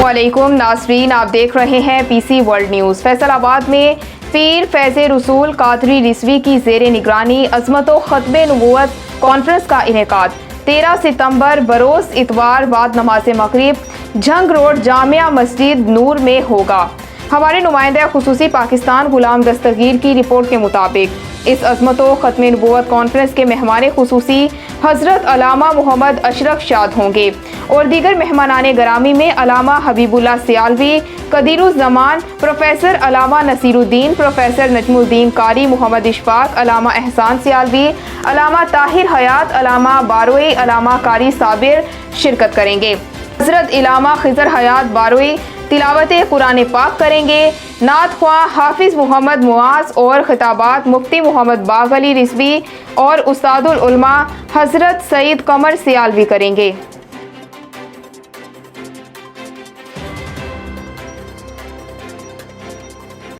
अस्सलामुअलैकुम नाज़रीन, आप देख रहे हैं पीसी वर्ल्ड न्यूज़। फैसलाबाद में पीर फैज़ रसूल कादरी रिजवी की ज़ेर निगरानी अज़मत व ख़त्मे नबूवत कॉन्फ्रेंस का इनेकाद 13 सितंबर बरोज़ इतवार बाद नमाज मगरिब झंग रोड जामिया मस्जिद नूर में होगा। हमारे नुमाइंदा खुसूसी पाकिस्तान गुलाम दस्तगीर की रिपोर्ट के मुताबिक इस अज़मत व ख़त्मे नबूवत कॉन्फ्रेंस के मेहमान खुसूसी हज़रत अलामा मोहम्मद अशरफ शाद होंगे और दीगर मेहमानाने गरामी में अलामा हबीबुल्लाह सियालवी, कदीरुज़्ज़मान, प्रोफेसर अलामा नसीरुद्दीन, प्रोफेसर नजमुद्दीन कारी, मोहम्मद इशफाक, अलामा एहसान सियालवी, अलामा ताहिर हयात, अलामा बारोई, अलामा कारी साबिर शिरकत करेंगे। हज़रत इलामा खिज़र हयात बारोई तिलावत कुरान पाक करेंगे। नात ख्वां हाफिज़ मोहम्मद मुआज़ और खिताबात मुफ्ती मोहम्मद बाग़ अली रिज़वी और उस्तादुल उलमा हज़रत सईद कमर सियालवी करेंगे।